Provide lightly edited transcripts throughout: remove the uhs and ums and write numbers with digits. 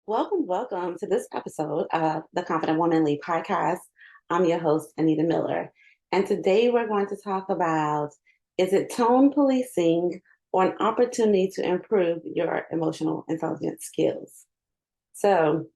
Welcome to this episode of the Confident Woman Lead podcast. I'm your host, Anita Miller. And today we're going to talk about, is it tone policing or an opportunity to improve your emotional intelligence skills? So,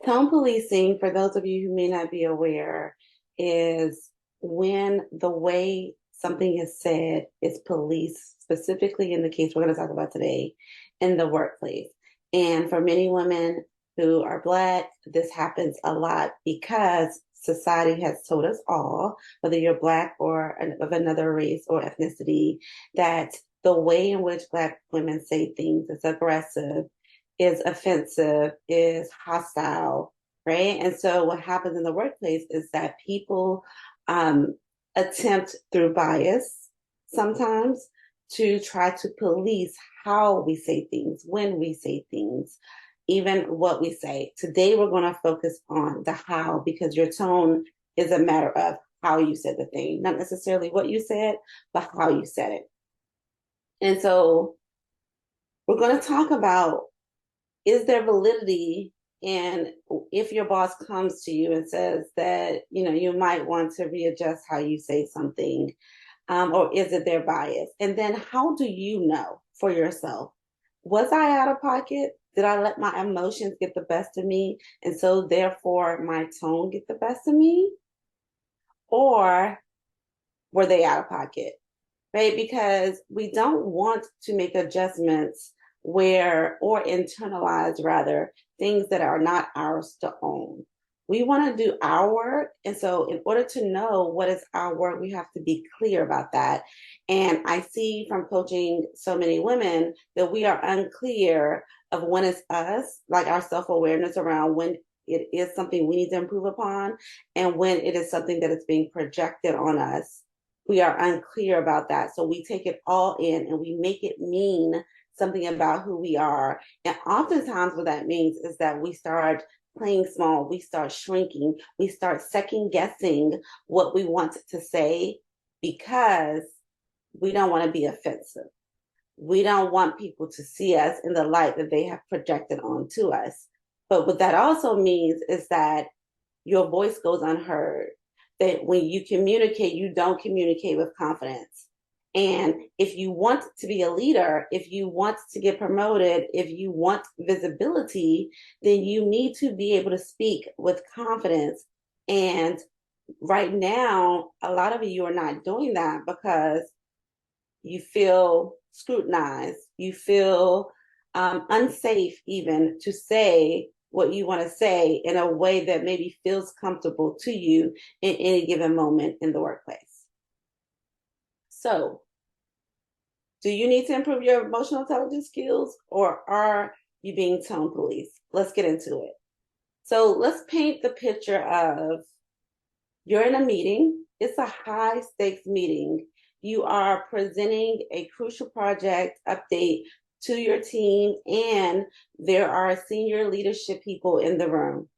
tone policing, for those of you who may not be aware, is when the way something is said is policed, specifically in the case we're going to talk about today, in the workplace. And for many women who are Black, this happens a lot because society has told us all, whether you're Black or of another race or ethnicity, that the way in which Black women say things is aggressive, is offensive, is hostile, right? And so what happens in the workplace is that people attempt through bias sometimes to try to police how we say things, when we say things, even what we say. Today, we're going to focus on the how because your tone is a matter of how you said the thing, not necessarily what you said, but how you said it. And so we're going to talk about, is there validity in if your boss comes to you and says that you might want to readjust how you say something, or is it their bias? And then how do you know for yourself, was I out of pocket? Did I let my emotions get the best of me, and so therefore my tone get the best of me? Or were they out of pocket? Right? Because we don't want to make adjustments or internalize rather, things that are not ours to own. We want to do our work. And so, in order to know what is our work, we have to be clear about that. And I see from coaching so many women that we are unclear of when it's us, like our self awareness around when it is something we need to improve upon and when it is something that is being projected on us. We are unclear about that. So we take it all in and we make it mean something about who we are. And oftentimes what that means is that we start playing small, we start shrinking, we start second guessing what we want to say because we don't want to be offensive. We don't want people to see us in the light that they have projected onto us. But what that also means is that your voice goes unheard, that when you communicate, you don't communicate with confidence. And if you want to be a leader, if you want to get promoted, if you want visibility, then you need to be able to speak with confidence. And right now, a lot of you are not doing that because you feel scrutinized, you feel unsafe even to say what you want to say in a way that maybe feels comfortable to you in any given moment in the workplace. So, do you need to improve your emotional intelligence skills or are you being tone policed? Let's get into it. So, let's paint the picture of you're in a meeting, it's a high stakes meeting. You are presenting a crucial project update to your team, and there are senior leadership people in the room.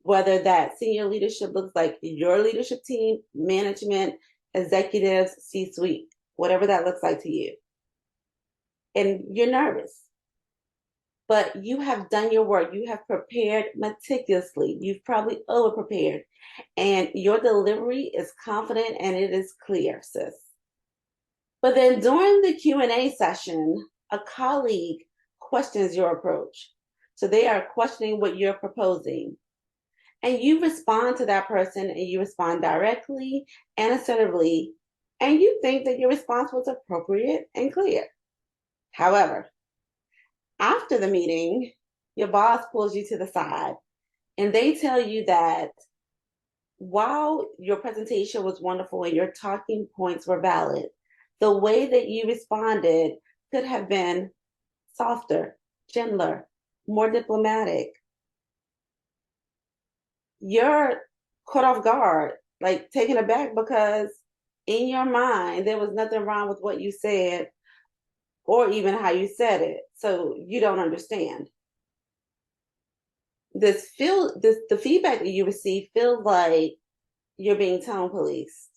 Whether that senior leadership looks like your leadership team, management, executives, C suite, whatever that looks like to you. And you're nervous, but you have done your work. You have prepared meticulously. You've probably over prepared, and your delivery is confident and it is clear, sis. But then during the Q&A session, a colleague questions your approach. So they are questioning what you're proposing. And you respond to that person and you respond directly and assertively, and you think that your response was appropriate and clear. However, after the meeting, your boss pulls you to the side and they tell you that while your presentation was wonderful and your talking points were valid, the way that you responded could have been softer, gentler, more diplomatic. You're caught off guard, like taken aback because in your mind, there was nothing wrong with what you said or even how you said it. So you don't understand. The feedback that you receive feels like you're being tone policed.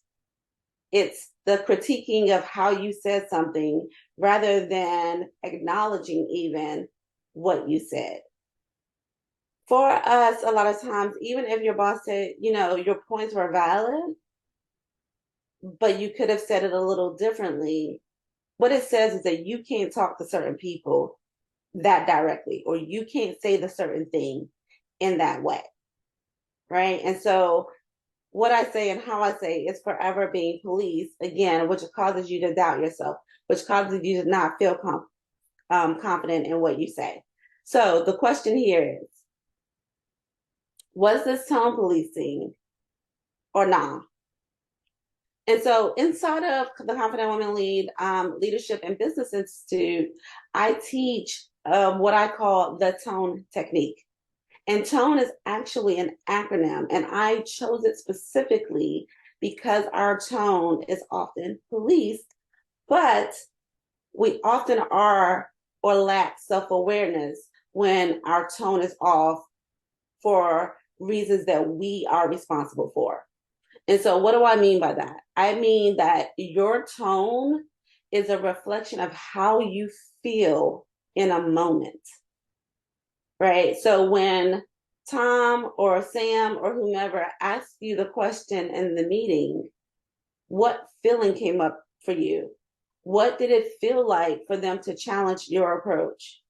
It's the critiquing of how you said something rather than acknowledging even what you said. For us, a lot of times, even if your boss said, your points were valid, but you could have said it a little differently, what it says is that you can't talk to certain people that directly, or you can't say the certain thing in that way. Right. And so what I say and how I say is forever being policed, again, which causes you to doubt yourself, which causes you to not feel confident in what you say. So the question here is, was this tone policing or not? And so inside of the Confident Woman Leadership and Business Institute, I teach what I call the tone technique. And tone is actually an acronym, and I chose it specifically because our tone is often policed, but we often are or lack self-awareness when our tone is off for reasons that we are responsible for. And so, what do I mean by that? I mean that your tone is a reflection of how you feel in a moment, right? So, when Tom or Sam or whomever asks you the question in the meeting, what feeling came up for you? What did it feel like for them to challenge your approach?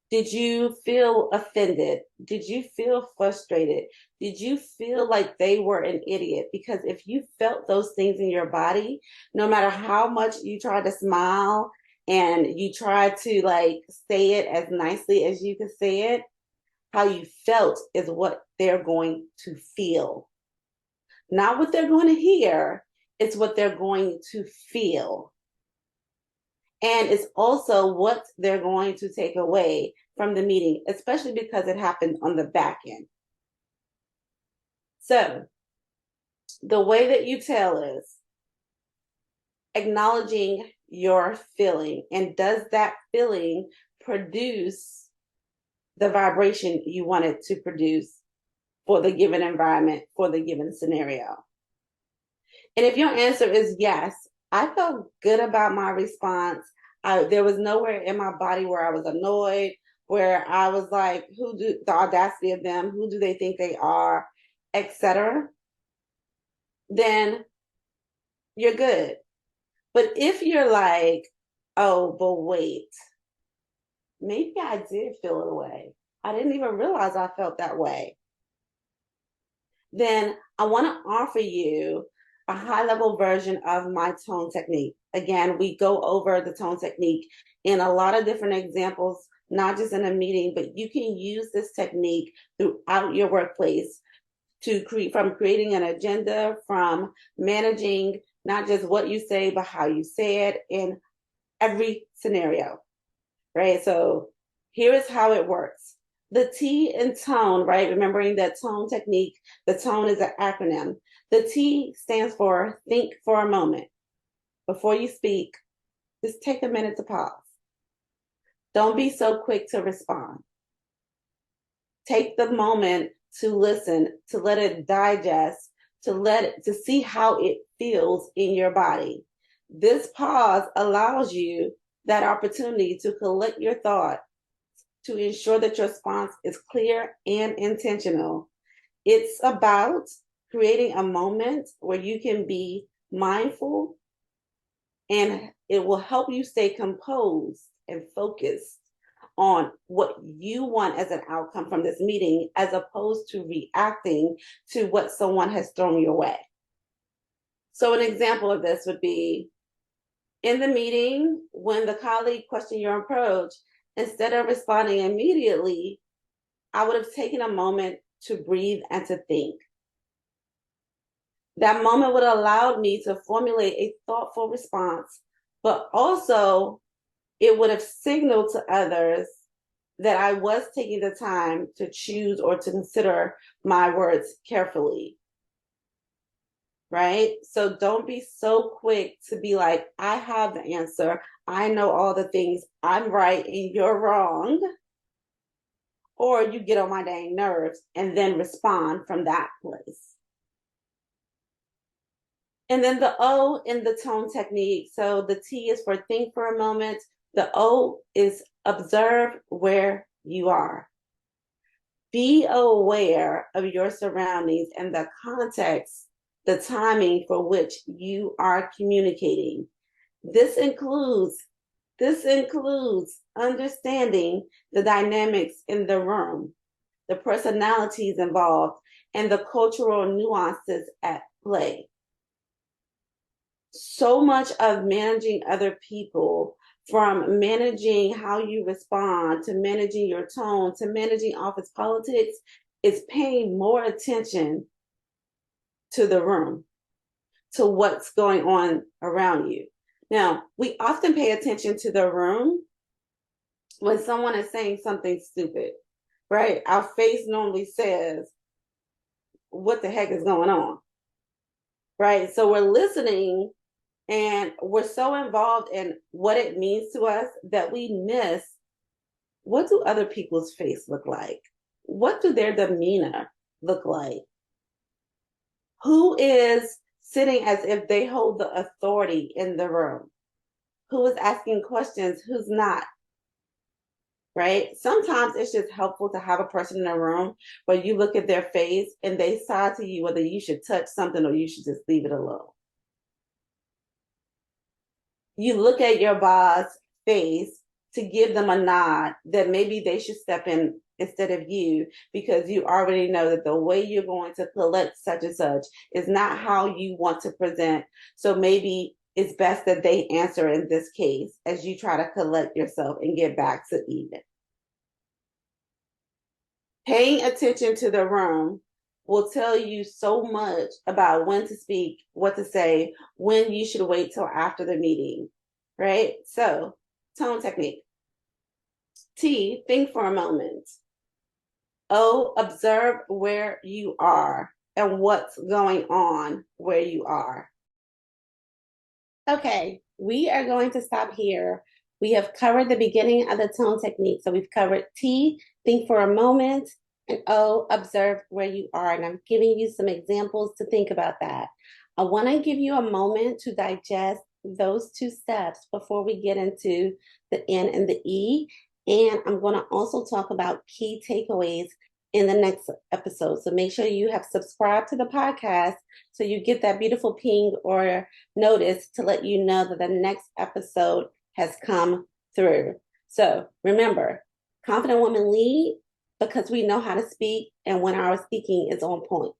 Did you feel offended? Did you feel frustrated? Did you feel like they were an idiot? Because if you felt those things in your body, no matter how much you try to smile and you try to say it as nicely as you could say it, how you felt is what they're going to feel. Not what they're going to hear, it's what they're going to feel. And it's also what they're going to take away from the meeting, especially because it happened on the back end. So the way that you tell is acknowledging your feeling. And does that feeling produce the vibration you want it to produce for the given environment, for the given scenario? And if your answer is yes, I felt good about my response. There was nowhere in my body where I was annoyed, where I was like, the audacity of them, who do they think they are, etc. Then you're good. But if you're like, oh, but wait, maybe I did feel a way. I didn't even realize I felt that way. Then I want to offer you a high level version of my tone technique. Again, we go over the tone technique in a lot of different examples, not just in a meeting, but you can use this technique throughout your workplace to from creating an agenda, from managing not just what you say, but how you say it in every scenario, right? So here is how it works. The T in tone, right? Remembering that tone technique, the tone is an acronym. The T stands for think for a moment. Before you speak, just take a minute to pause. Don't be so quick to respond. Take the moment to listen, to let it digest, to see how it feels in your body. This pause allows you that opportunity to collect your thought, to ensure that your response is clear and intentional. It's about creating a moment where you can be mindful, and it will help you stay composed and focused on what you want as an outcome from this meeting, as opposed to reacting to what someone has thrown your way. So an example of this would be in the meeting, when the colleague questioned your approach, instead of responding immediately, I would have taken a moment to breathe and to think. That moment would allow me to formulate a thoughtful response, but also it would have signaled to others that I was taking the time to choose or to consider my words carefully. Right? So don't be so quick to be like, I have the answer. I know all the things. I'm right and you're wrong. Or you get on my dang nerves and then respond from that place. And then the O in the tone technique. So the T is for think for a moment. The O is observe where you are. Be aware of your surroundings and the context, the timing for which you are communicating. This includes understanding the dynamics in the room, the personalities involved, and the cultural nuances at play. So much of managing other people, from managing how you respond to managing your tone to managing office politics, is paying more attention to the room, to what's going on around you. Now, we often pay attention to the room when someone is saying something stupid, right? Our face normally says, what the heck is going on, right? So we're listening and we're so involved in what it means to us that we miss, what do other people's face look like? What do their demeanor look like? Who is sitting as if they hold the authority in the room? Who is asking questions? Who's not? Right? Sometimes it's just helpful to have a person in a room where you look at their face and they sigh to you whether you should touch something or you should just leave it alone. You look at your boss' face to give them a nod that maybe they should step in instead of you, because you already know that the way you're going to collect such and such is not how you want to present. So maybe it's best that they answer in this case as you try to collect yourself and get back to even. Paying attention to the room will tell you so much about when to speak, what to say, when you should wait till after the meeting, right? So, tone technique. T, think for a moment. O, observe where you are and what's going on where you are. Okay, we are going to stop here. We have covered the beginning of the tone technique. So we've covered T, think for a moment, and O, observe where you are. And I'm giving you some examples to think about that. I want to give you a moment to digest those two steps before we get into the N and the E. And I'm going to also talk about key takeaways in the next episode. So make sure you have subscribed to the podcast so you get that beautiful ping or notice to let you know that the next episode has come through. So remember, confident women lead because we know how to speak and when our speaking is on point.